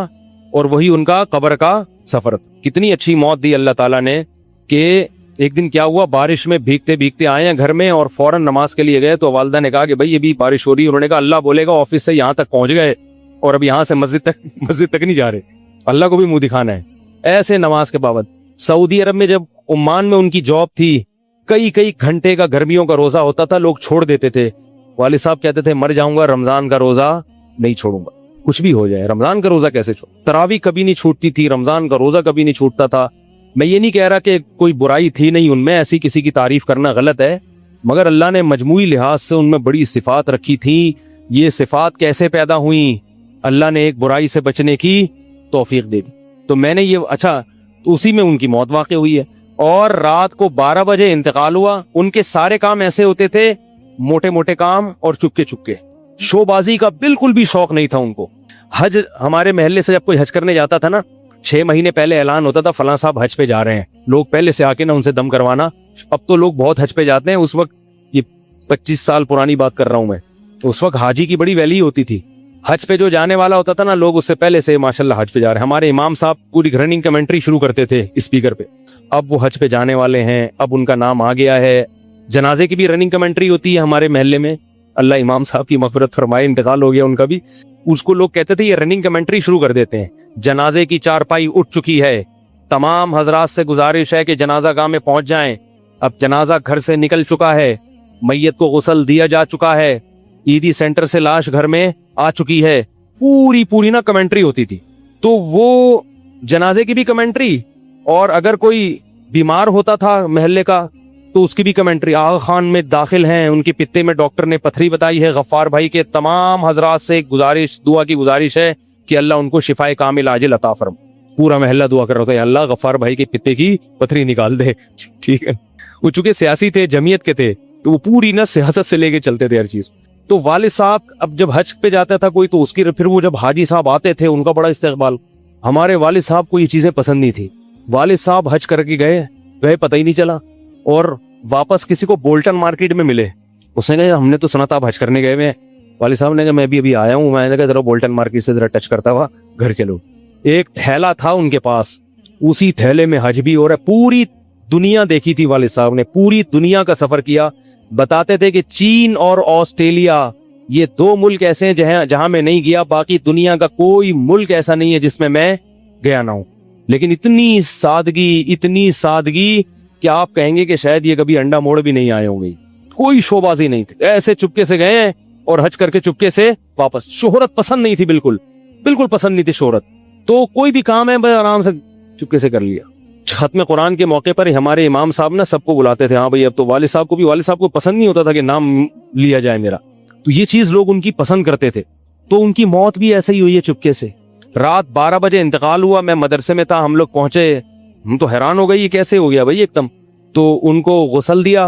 اور وہی ان کا قبر کا سفر. کتنی اچھی موت دی اللہ تعالیٰ نے کہ ایک دن کیا ہوا، بارش میں بھیگتے بھیگتے آئے ہیں گھر میں اور فوراً نماز کے لیے گئے. تو والدہ نے کہا کہ بھائی یہ بھی بارش ہو رہی ہے. انہوں نے کہا اللہ بولے گا آفس سے یہاں تک پہنچ گئے اور اب یہاں سے مسجد تک نہیں جا رہے، اللہ کو بھی منہ دکھانا ہے. ایسے نماز کے پابند. سعودی عرب میں جب عمان میں ان کی جاب تھی، کئی گھنٹے کا گرمیوں کا روزہ ہوتا تھا، لوگ چھوڑ دیتے تھے. والد صاحب کہتے تھے مر جاؤں گا رمضان کا روزہ نہیں چھوڑوں گا، کچھ بھی ہو جائے رمضان کا روزہ کیسے چھوڑ. تراویح کبھی نہیں چھوٹتی تھی، رمضان کا روزہ کبھی نہیں چھوٹتا تھا. میں یہ نہیں کہہ رہا کہ کوئی برائی تھی نہیں ان میں، ایسی کسی کی تعریف کرنا غلط ہے، مگر اللہ نے مجموعی لحاظ سے ان میں بڑی صفات رکھی تھی. یہ صفات کیسے پیدا ہوئیں؟ اللہ نے ایک برائی سے بچنے کی توفیق دے دی. تو میں نے یہ تو اسی میں ان کی موت واقع ہوئی ہے. اور رات کو 12 بجے انتقال ہوا. ان کے سارے کام ایسے ہوتے تھے، موٹے موٹے کام اور چپکے. شو بازی کا بالکل بھی شوق نہیں تھا ان کو. حج، ہمارے محلے سے جب کوئی حج کرنے جاتا تھا نا، 6 مہینے پہلے اعلان ہوتا تھا فلاں صاحب حج پہ جا رہے ہیں. لوگ پہلے سے آ کے نا ان سے دم کروانا. اب تو لوگ بہت حج پہ جاتے ہیں، اس وقت یہ 25 سال پرانی بات کر رہا ہوں میں، اس وقت حاجی کی بڑی ویلی ہوتی تھی. حج پہ جو جانے والا ہوتا تھا نا، لوگ اس سے پہلے سے ماشاءاللہ حج پہ جا رہے ہیں. ہمارے امام صاحب پوری رننگ کمنٹری شروع کرتے تھے اسپیکر پہ. اب وہ حج پہ جانے والے ہیں، اب ان کا نام آ گیا ہے. جنازے کی بھی رننگ کمنٹری ہوتی ہے ہمارے محلے میں. اللہ امام صاحب کی مغفرت فرمائے، انتقال ہو گیا ان کا بھی. اس کو لوگ کہتے تھے یہ رننگ کمنٹری شروع کر دیتے ہیں. جنازے کی چارپائی اٹھ چکی ہے، تمام حضرات سے گزارش ہے کہ جنازہ گاہ میں پہنچ جائیں. اب جنازہ گھر سے نکل چکا ہے، میت کو غسل دیا جا چکا ہے، عیدی سینٹر سے لاش گھر میں آ چکی ہے. پوری نا کمنٹری ہوتی تھی. تو وہ جنازے کی بھی کمنٹری، اور اگر کوئی بیمار ہوتا تھا محلے کا تو اس کی بھی کمنٹری. آغا خان میں داخل ہیں، ان کے پتے میں ڈاکٹر نے پتھری بتائی ہے. غفار بھائی کے تمام حضرات سے گزارش، دعا کی گزارش ہے کہ اللہ ان کو شفائے کامل عاجل عطا فرم. پورا محلہ دعا کر رہا تھا اللہ غفار بھائی کے پتے کی پتھری نکال دے. ٹھیک ہے، وہ چونکہ سیاسی تھے، جمعیت کے تھے، تو وہ پوری نا سیاست سے لے کے چلتے تھے ہر چیز. تو والد صاحب اب جب حج پہ جاتا تھا کوئی، تو اس کی پھر وہ جب حاجی صاحب آتے تھے ان کا بڑا استقبال. ہمارے والد صاحب کو یہ چیزیں پسند نہیں تھی. والد صاحب حج کر کے گئے پتہ ہی نہیں چلا، اور واپس کسی کو بولٹن مارکیٹ میں ملے. اس نے کہا ہم نے تو سنا تھا آپ حج کرنے گئے ہوئے. والد صاحب نے کہا میں بھی ابھی آیا ہوں. میں نے کہا ذرا بولٹن مارکیٹ سے ذرا ٹچ کرتا ہوا گھر چلو. ایک تھیلا تھا ان کے پاس، اسی تھیلے میں حج بھی ہو رہا ہے. پوری دنیا دیکھی تھی والد صاحب نے، پوری دنیا کا سفر کیا. بتاتے تھے کہ چین اور آسٹریلیا یہ 2 ملک ایسے ہیں جہاں میں نہیں گیا، باقی دنیا کا کوئی ملک ایسا نہیں ہے جس میں میں گیا نہ ہوں. لیکن اتنی سادگی کہ آپ کہیں گے کہ شاید یہ کبھی انڈا موڑ بھی نہیں آئے ہوں گے. کوئی شوبازی نہیں تھی، ایسے چپکے سے گئے ہیں اور حج کر کے چپکے سے واپس. شہرت پسند نہیں تھی، بالکل پسند نہیں تھی شہرت. تو کوئی بھی کام ہے بس آرام سے چپکے سے کر لیا. ختم قرآن کے موقع پر ہمارے امام صاحب نا سب کو بلاتے تھے. ہاں بھائی اب تو والد صاحب کو پسند نہیں ہوتا تھا کہ نام لیا جائے میرا. تو یہ چیز لوگ ان کی پسند کرتے تھے. تو ان کی موت بھی ایسے ہی ہوئی ہے چپکے سے. رات 12 بجے انتقال ہوا. میں مدرسے میں تھا، ہم لوگ پہنچے، ہم تو حیران ہو گئے یہ کیسے ہو گیا بھائی ایک دم. تو ان کو غسل دیا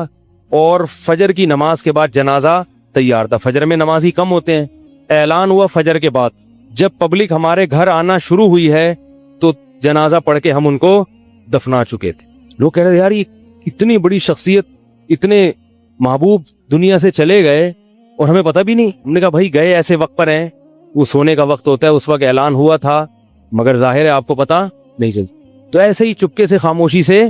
اور فجر کی نماز کے بعد جنازہ تیار تھا. فجر میں نمازی کم ہوتے ہیں. اعلان ہوا فجر کے بعد. جب پبلک ہمارے گھر آنا شروع ہوئی ہے تو جنازہ پڑھ کے ہم ان کو دفنا چکے تھے. لوگ کہہ رہے یار یہ اتنی بڑی شخصیت، اتنے محبوب دنیا سے چلے گئے اور ہمیں پتہ بھی نہیں. ہم نے کہا بھائی گئے ایسے وقت پر ہیں، وہ سونے کا وقت ہوتا ہے، اس وقت اعلان ہوا تھا مگر ظاہر ہے آپ کو پتہ نہیں چلتا. تو ایسے ہی چپکے سے خاموشی سے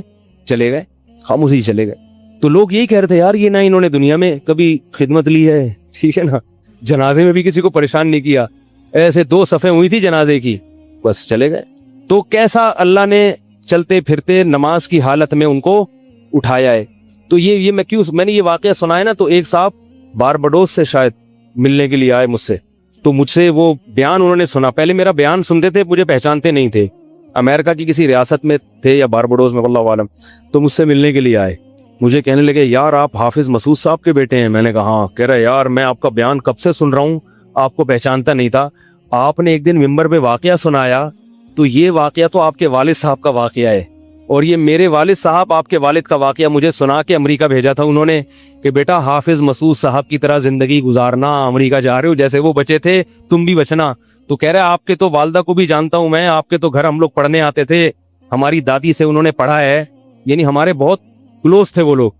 چلے گئے. تو لوگ یہی کہہ رہے تھے یار یہ نہ انہوں نے دنیا میں کبھی خدمت لی ہے، ٹھیک ہے نا، جنازے میں بھی کسی کو پریشان نہیں کیا. ایسے 2 صفیں ہوئی تھی جنازے کی، بس چلے گئے. تو کیسا اللہ نے چلتے پھرتے نماز کی حالت میں ان کو اٹھایا ہے. تو یہ میں نے یہ واقعہ سنا ہے نا، تو ایک صاحب بارباڈوس سے شاید ملنے کے لیے آئے مجھ سے. تو مجھ سے وہ بیان انہوں نے سنا. پہلے میرا بیان سنتے تھے، مجھے پہچانتے نہیں تھے. امریکہ کی کسی ریاست میں تھے یا بارباڈوس میں، واللہ عالم. تو مجھ سے ملنے کے لیے آئے. مجھے کہنے لگے یار آپ حافظ مسعود صاحب کے بیٹے ہیں؟ میں نے کہا ہاں۔ کہہ رہا یار میں آپ کا بیان کب سے سن رہا ہوں، آپ کو پہچانتا نہیں تھا، آپ نے ایک دن ممبر پہ واقعہ سنایا تو یہ واقعہ تو آپ کے والد صاحب کا واقعہ ہے، اور یہ میرے والد صاحب آپ کے والد کا واقعہ مجھے سنا کے امریکہ بھیجا تھا انہوں نے کہ بیٹا حافظ مسعود صاحب کی طرح زندگی گزارنا، امریکہ جا رہے ہو جیسے وہ بچے تھے تم بھی بچنا۔ تو کہہ رہا ہے آپ کے تو والدہ کو بھی جانتا ہوں میں، آپ کے تو گھر ہم لوگ پڑھنے آتے تھے، ہماری دادی سے انہوں نے پڑھا ہے، یعنی ہمارے بہت کلوز تھے وہ لوگ۔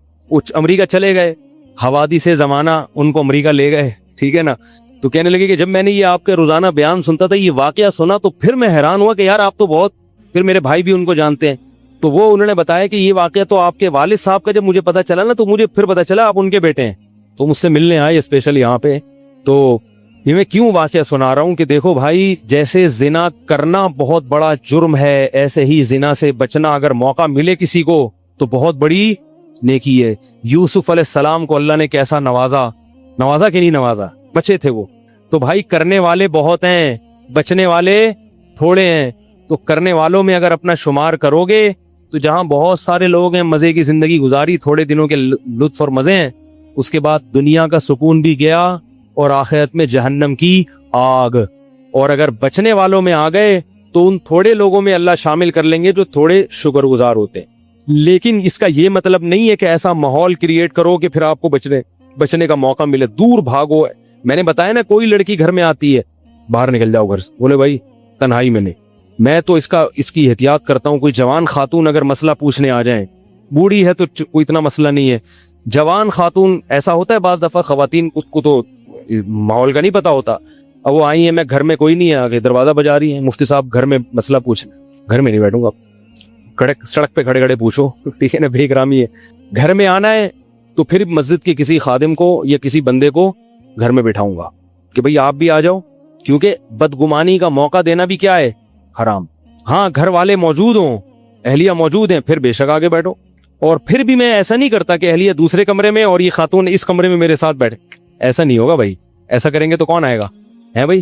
امریکہ چلے گئے، حوادث سے زمانہ ان کو امریکہ لے گئے، ٹھیک ہے نا۔ تو کہنے لگے کہ جب میں نے یہ آپ کے روزانہ بیان سنتا تھا، یہ واقعہ سنا، تو پھر میں حیران ہوا کہ یار آپ تو بہت، پھر میرے بھائی بھی ان کو جانتے ہیں، تو وہ انہوں نے بتایا کہ یہ واقعہ تو آپ کے والد صاحب کا، جب مجھے پتا چلا نا تو مجھے پھر پتا چلا آپ ان کے بیٹے ہیں، تو مجھ سے ملنے آئے اسپیشل یہاں پہ۔ تو یہ میں کیوں واقعہ سنا رہا ہوں کہ دیکھو بھائی، جیسے زنا کرنا بہت بڑا جرم ہے، ایسے ہی زنا سے بچنا اگر موقع ملے کسی کو تو بہت بڑی نیکی ہے۔ یوسف علیہ السلام کو اللہ نے کیسا نوازا کہ نہیں نوازا، بچے تھے وہ۔ تو بھائی کرنے والے بہت ہیں، بچنے والے تھوڑے ہیں، تو کرنے والوں میں اگر اپنا شمار کرو گے تو جہاں بہت سارے لوگ ہیں مزے کی زندگی گزاری، تھوڑے دنوں کے لطف اور مزے ہیں، اس کے بعد دنیا کا سکون بھی گیا اور آخرت میں جہنم کی آگ۔ اور اگر بچنے والوں میں آ گئے تو ان تھوڑے لوگوں میں اللہ شامل کر لیں گے جو تھوڑے شکر گزار ہوتے ہیں۔ لیکن اس کا یہ مطلب نہیں ہے کہ ایسا ماحول کریٹ کرو کہ پھر آپ کو بچنے کا موقع ملے، دور بھاگو۔ میں نے بتایا نا، کوئی لڑکی گھر میں آتی ہے، باہر نکل جاؤ گھر سے، بولے بھائی تنہائی میں نہیں۔ میں تو اس کی احتیاط کرتا ہوں، کوئی جوان خاتون اگر مسئلہ پوچھنے آ جائیں، بوڑھی ہے تو کوئی اتنا مسئلہ نہیں ہے، جوان خاتون ایسا ہوتا ہے بعض دفعہ خواتین کو تو ماحول کا نہیں پتا ہوتا، اب وہ آئی ہیں، میں گھر میں کوئی نہیں ہے، آگے دروازہ بجا رہی ہیں، مفتی صاحب گھر میں مسئلہ پوچھنا، گھر میں نہیں بیٹھوں گا، سڑک پہ کھڑے کھڑے پوچھو، ٹھیک ہے نا، بے اکرامی ہے۔ گھر میں آنا ہے تو پھر مسجد کے کسی خادم کو یا کسی بندے کو گھر میں بٹھاؤں گا کہ بھئی آپ بھی آ جاؤ، کیونکہ بدگمانی کا موقع دینا بھی کیا ہے، حرام۔ ہاں گھر والے موجود ہوں، اہلیہ موجود ہیں، پھر بے شک آگے بیٹھو۔ اور پھر بھی میں ایسا نہیں کرتا کہ اہلیہ دوسرے کمرے میں اور یہ خاتون اس کمرے میں میرے ساتھ بیٹھے، ایسا نہیں ہوگا بھائی، ایسا کریں گے تو کون آئے گا، ہے بھائی۔